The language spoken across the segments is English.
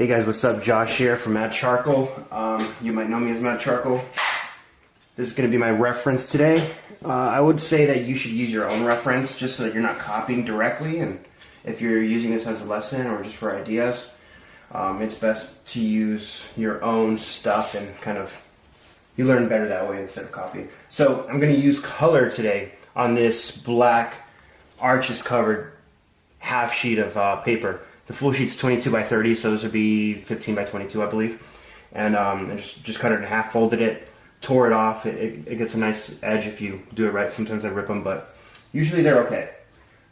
Hey guys, what's up? Josh here from Mad Charcoal. You might know me as Mad Charcoal. This is going to be my reference today. I would say that you should use your own reference just so that you're not copying directly, and if you're using this as a lesson or just for ideas, it's best to use your own stuff and kind of, you learn better that way instead of copying. So I'm going to use color today on this black arches covered half sheet of paper. The full sheet's 22 by 30, so this would be 15 by 22, I believe. And I just cut it in half, folded it, tore it off. It gets a nice edge if you do it right. Sometimes I rip them, but usually they're okay.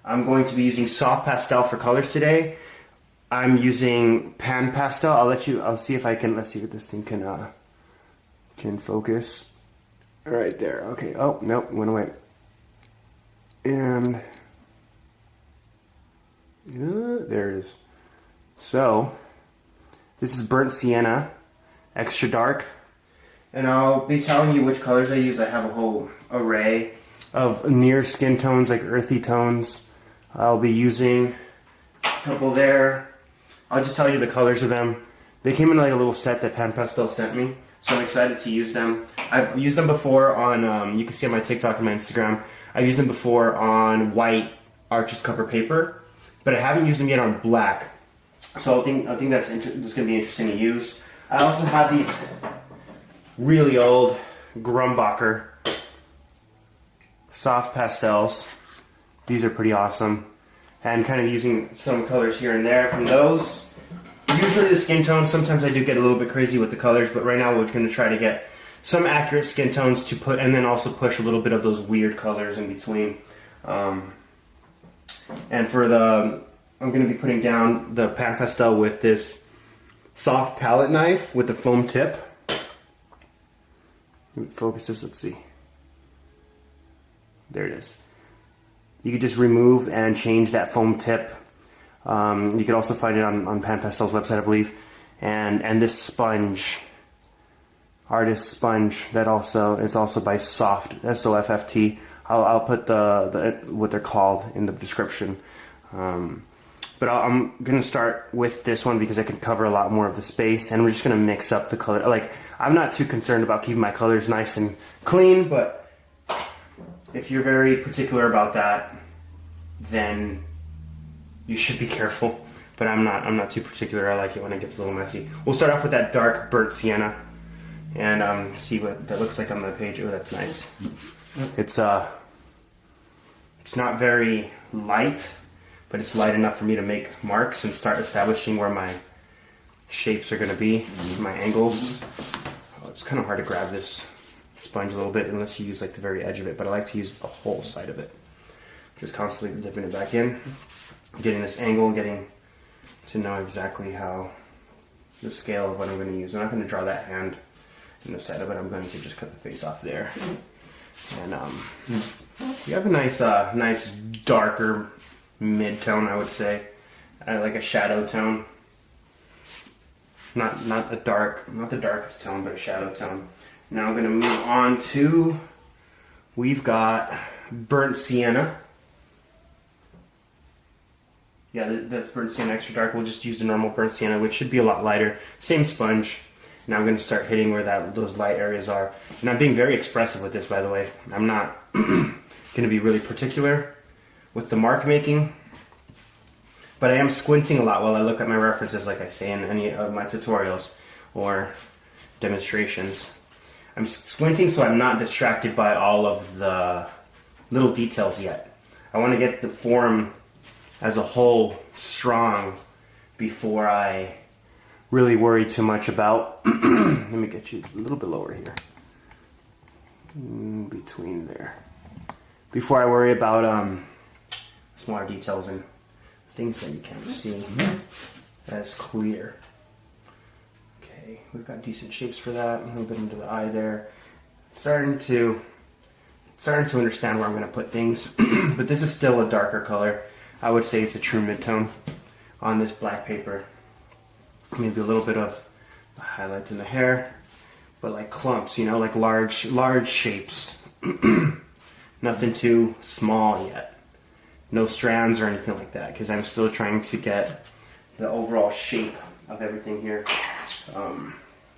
I'm going to be using soft pastel for colors today. I'm using pan pastel. I'll see if I can, let's see if this thing can focus. Right there, okay. Oh, nope, went away. And there it is. So, this is burnt sienna, extra dark, and I'll be telling you which colors I use. I have a whole array of near skin tones, like earthy tones. I'll be using a couple there. I'll just tell you the colors of them. They came in like a little set that Pan Pastel sent me, so I'm excited to use them. I've used them before on, you can see on my TikTok and my Instagram, I've used them before on white arches cover paper, but I haven't used them yet on black. So I think that's going to be interesting to use. I also have these really old Grumbacher soft pastels. These are pretty awesome. And kind of using some colors here and there from those. Usually the skin tones, sometimes I do get a little bit crazy with the colors, but right now we're going to try to get some accurate skin tones to put, and then also push a little bit of those weird colors in between. And for the, I'm going to be putting down the pan pastel with this soft palette knife with the foam tip. Focus this, let's see. There it is. You could just remove and change that foam tip. You could also find it on Pan Pastel's website, I believe. And this sponge, artist sponge, that also is also by Soft, S-O-F-F-T. I'll put the what they're called in the description. But I'm gonna start with this one because I can cover a lot more of the space, and we're just gonna mix up the color. Like, I'm not too concerned about keeping my colors nice and clean, but if you're very particular about that, then you should be careful. But I'm not too particular. I like it when it gets a little messy. We'll start off with that dark burnt sienna and see what that looks like on the page. Oh, that's nice. It's not very light, but it's light enough for me to make marks and start establishing where my shapes are going to be, my angles. Oh, it's kind of hard to grab this sponge a little bit unless you use like the very edge of it, but I like to use the whole side of it. Just constantly dipping it back in, getting this angle, getting to know exactly how the scale of what I'm going to use. I'm not going to draw that hand in the side of it. I'm going to just cut the face off there. And you have a nice darker mid-tone, I would say. Like a shadow tone. Not the darkest tone, but a shadow tone. Now I'm going to move on to, we've got burnt sienna. Yeah, that's burnt sienna extra dark. We'll just use the normal burnt sienna, which should be a lot lighter. Same sponge. Now I'm going to start hitting where those light areas are. And I'm being very expressive with this, by the way. I'm not going to be really particular with the mark making, but I am squinting a lot while I look at my references, like I say in any of my tutorials or demonstrations. I'm squinting so I'm not distracted by all of the little details yet. I want to get the form as a whole strong before I really worry too much about, let me get you a little bit lower here, in between there, before I worry about smaller details and things that you can't see as clear. Okay, we've got decent shapes for that, a little bit into the eye there. Starting to understand where I'm going to put things, but this is still a darker color. I would say it's a true mid-tone on this black paper. Maybe a little bit of highlights in the hair, but like clumps, you know, like large shapes. Nothing too small yet. No strands or anything like that, because I'm still trying to get the overall shape of everything here.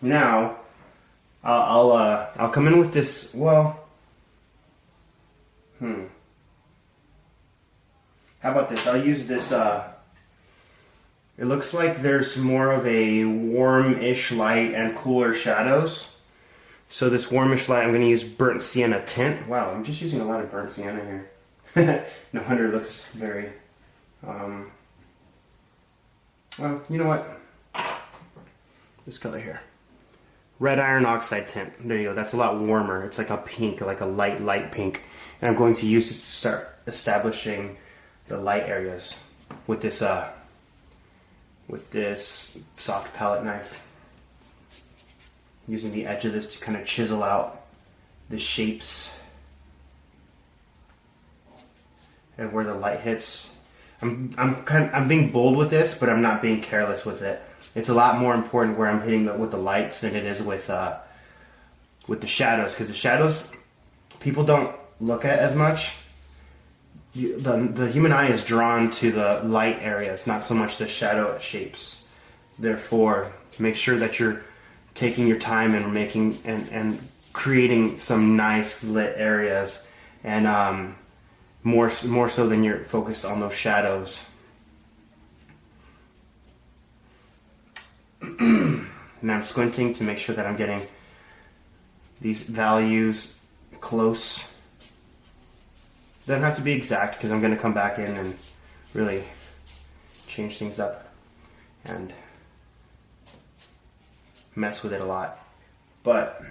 Now, I'll come in with this, well, how about this? I'll use this, it looks like there's more of a warm-ish light and cooler shadows. So this warmish light, I'm going to use burnt sienna tint. Wow, I'm just using a lot of burnt sienna here. No wonder it looks very, well, you know what? This color here. Red iron oxide tint. There you go. That's a lot warmer. It's like a pink, like a light pink. And I'm going to use this to start establishing the light areas with this soft palette knife. Using the edge of this to kind of chisel out the shapes and where the light hits. I'm being bold with this, but I'm not being careless with it. It's a lot more important where I'm hitting with the lights than it is with the shadows, because the shadows people don't look at as much. The human eye is drawn to the light areas, not so much the shadow shapes. Therefore, make sure that you're taking your time and making and creating some nice lit areas, and more so than you're focused on those shadows. And I'm squinting to make sure that I'm getting these values close. They don't have to be exact, because I'm going to come back in and really change things up and mess with it a lot. But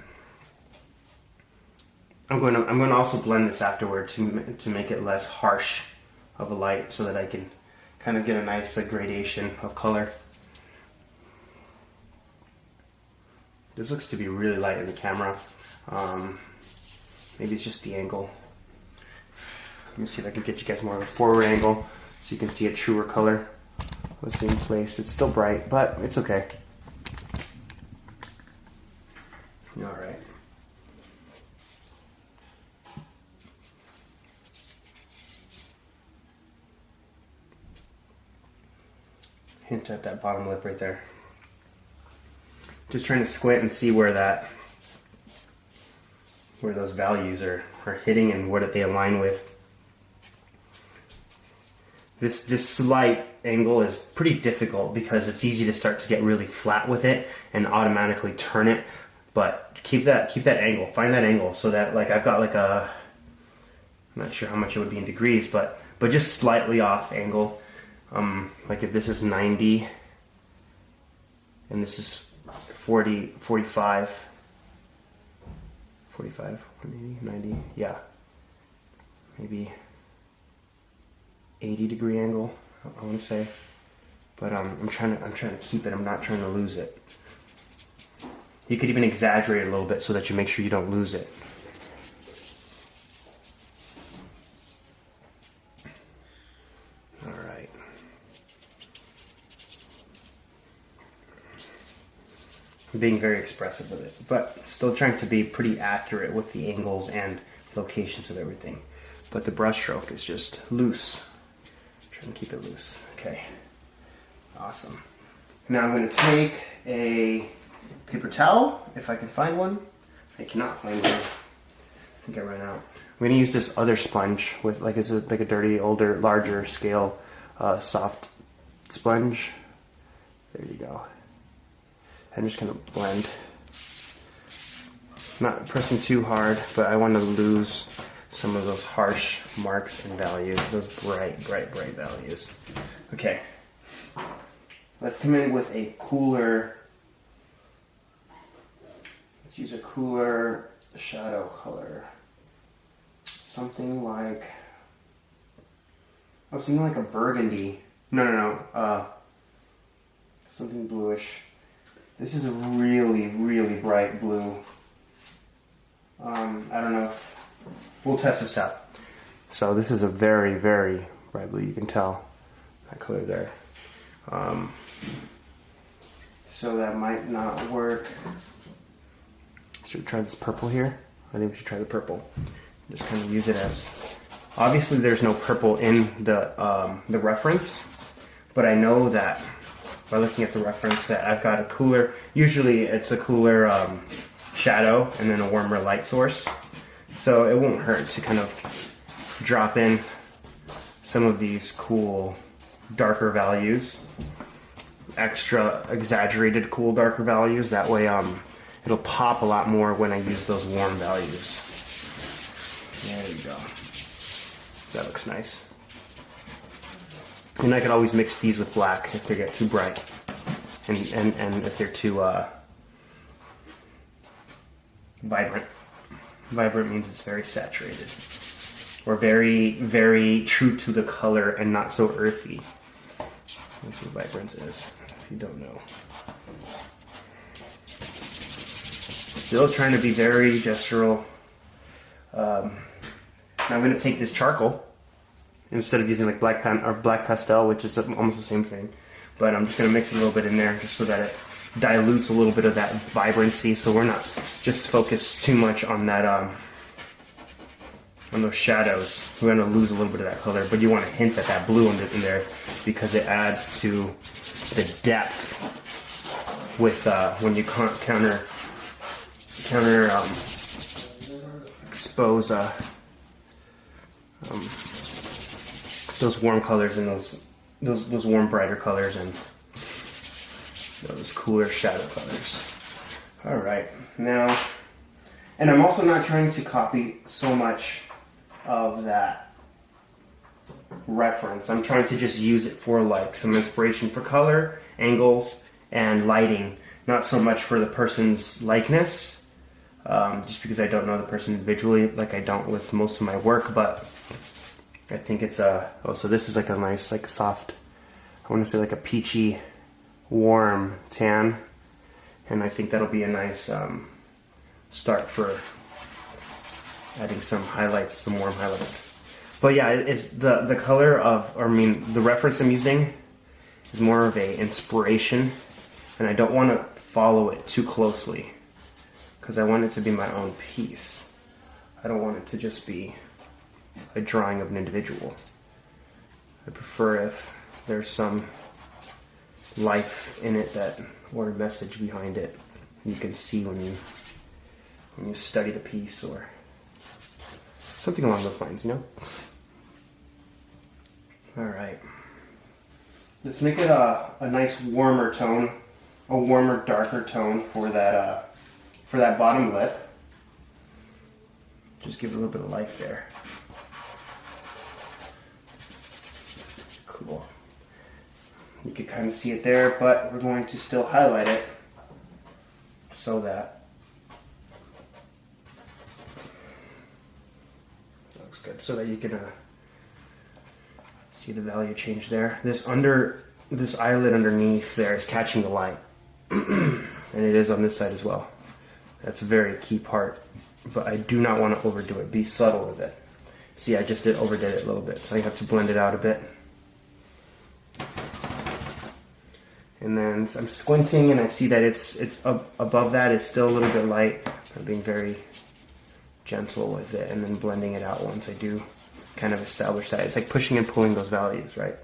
I'm going to also blend this afterward to make it less harsh of a light, so that I can kind of get a nice gradation of color. This looks to be really light in the camera. Maybe it's just the angle. Let me see if I can get you guys more of a forward angle so you can see a truer color what's being placed. It's still bright, but it's okay. Alright. Hint at that bottom lip right there. Just trying to squint and see where those values are hitting and what they align with. This slight angle is pretty difficult because it's easy to start to get really flat with it and automatically turn it. But keep that angle, find that angle, so that, like, I've got like a, I'm not sure how much it would be in degrees, but just slightly off angle. Like if this is 90 and this is 45, 180, 90, yeah, maybe 80 degree angle, I want to say. But I'm trying to keep it. I'm not trying to lose it. You could even exaggerate it a little bit so that you make sure you don't lose it. All right. I'm being very expressive with it, but still trying to be pretty accurate with the angles and locations of everything. But the brush stroke is just loose. Trying to keep it loose. Okay. Awesome. Now I'm going to take a paper towel, if I can find one. I cannot find one. I think I ran out. I'm going to use this other sponge with like a dirty, older, larger scale soft sponge. There you go. I'm just going to blend. Not pressing too hard, but I want to lose some of those harsh marks and values, those bright values. Okay. Let's come in with a cooler, let's use a cooler shadow color. Something like a burgundy. No. Something bluish. This is a really bright blue. I don't know if, we'll test this out. So this is a very bright blue. You can tell that color there. So that might not work. Should we try this purple here? I think we should try the purple. Just kind of use it as, obviously there's no purple in the reference, but I know that by looking at the reference that I've got a cooler, usually it's a cooler shadow and then a warmer light source. So it won't hurt to kind of drop in some of these cool darker values, extra exaggerated cool darker values. That way it'll pop a lot more when I use those warm values. There you go. That looks nice. And I could always mix these with black if they get too bright, and if they're too vibrant. Vibrant means it's very saturated, or very, very true to the color and not so earthy. That's what vibrance is, if you don't know. Still trying to be very gestural. Now I'm going to take this charcoal, instead of using like black pastel, which is almost the same thing, but I'm just going to mix a little bit in there just so that it dilutes a little bit of that vibrancy, so we're not just focused too much on that on those shadows. We're going to lose a little bit of that color, but you want to hint at that blue in there because it adds to the depth with when you counter expose those warm colors and those warm brighter colors and those cooler shadow colors. All right, now, and I'm also not trying to copy so much of that reference. I'm trying to just use it for like some inspiration for color, angles, and lighting, not so much for the person's likeness, just because I don't know the person individually like I don't with most of my work, but I think it's so this is like a nice, like soft, I want to say like a peachy, warm tan, and I think that'll be a nice start for adding some highlights, some warm highlights. But yeah, it's the color of, or I mean, the reference I'm using is more of a inspiration, and I don't want to follow it too closely because I want it to be my own piece. I don't want it to just be a drawing of an individual. I prefer if there's some life in it, that or a message behind it you can see when you study the piece, or something along those lines, you know? Alright. Let's make it a nice warmer tone, a warmer, darker tone for that bottom lip. Just give it a little bit of life there. Cool. You can kind of see it there, but we're going to still highlight it so that looks good. So that you can see the value change there. This eyelid underneath there is catching the light, and it is on this side as well. That's a very key part, but I do not want to overdo it. Be subtle with it. See, I just overdid it a little bit, so I have to blend it out a bit. And then I'm squinting and I see that it's above that is still a little bit light. I'm being very gentle with it and then blending it out once I do kind of establish that. It's like pushing and pulling those values, right?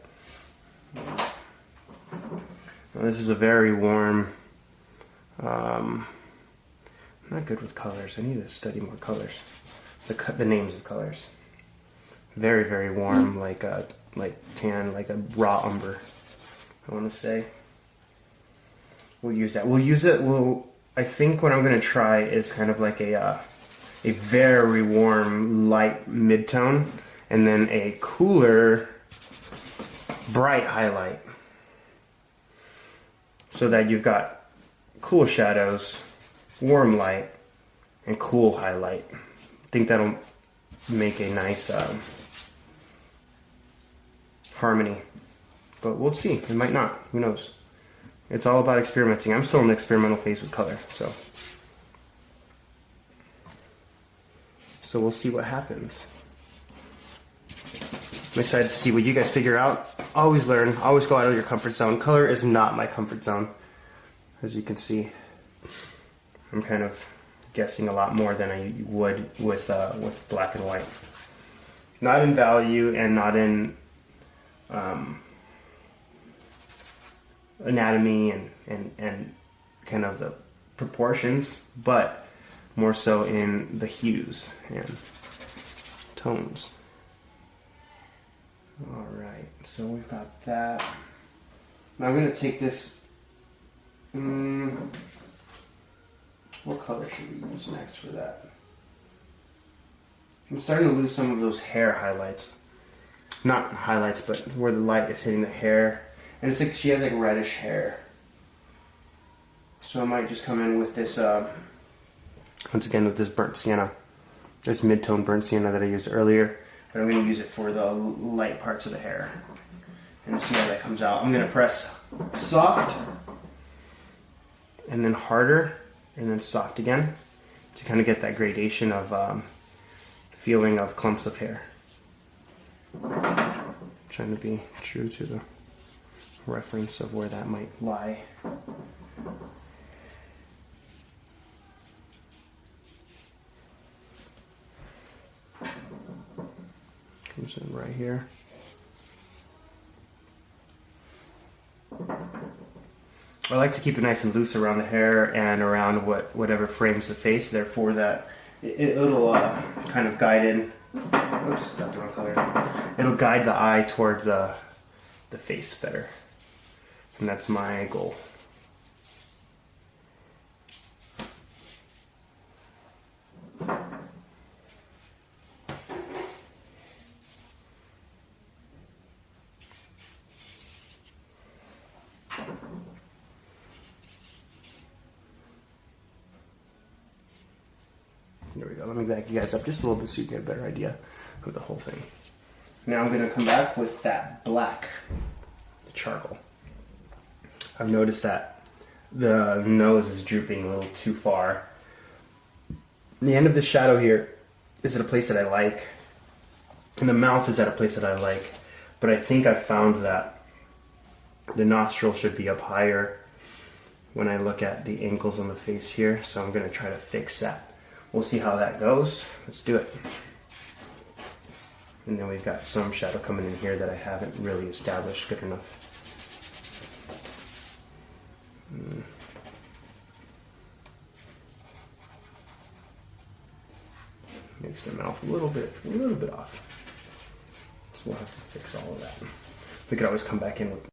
Now this is a very warm, I'm not good with colors. I need to study more colors. The names of colors. Very, very warm, like tan, like a raw umber, I want to say. We'll use that. We'll use it. I think what I'm going to try is kind of like a very warm, light mid-tone, and then a cooler, bright highlight, so that you've got cool shadows, warm light, and cool highlight. I think that'll make a nice harmony, but we'll see. It might not. Who knows? It's all about experimenting. I'm still in the experimental phase with color, so we'll see what happens. I'm excited to see what you guys figure out. Always learn. Always go out of your comfort zone. Color is not my comfort zone, as you can see. I'm kind of guessing a lot more than I would with black and white. Not in value and not in anatomy and kind of the proportions, but more so in the hues and tones. Alright, so we've got that. Now I'm going to take this, what color should we use next for that? I'm starting to lose some of those hair highlights. Not highlights, but where the light is hitting the hair. And it's like she has like reddish hair. So I might just come in with this, once again with this burnt sienna. This mid-tone burnt sienna that I used earlier. But I'm going to use it for the light parts of the hair. And see how that comes out. I'm going to press soft, and then harder, and then soft again, to kind of get that gradation of feeling of clumps of hair. Trying to be true to the reference of where that might lie. Comes in right here. I like to keep it nice and loose around the hair and around whatever frames the face, therefore that it'll kind of guide in. Oops, got the wrong color. It'll guide the eye toward the face better. And that's my goal. There we go. Let me back you guys up just a little bit so you get a better idea of the whole thing. Now I'm going to come back with that black, the charcoal. I've noticed that the nose is drooping a little too far. The end of the shadow here is at a place that I like, and the mouth is at a place that I like, but I think I've found that the nostril should be up higher when I look at the angles on the face here, so I'm going to try to fix that. We'll see how that goes. Let's do it. And then we've got some shadow coming in here that I haven't really established good enough. Makes the mouth a little bit off. So we'll have to fix all of that. We could always come back in with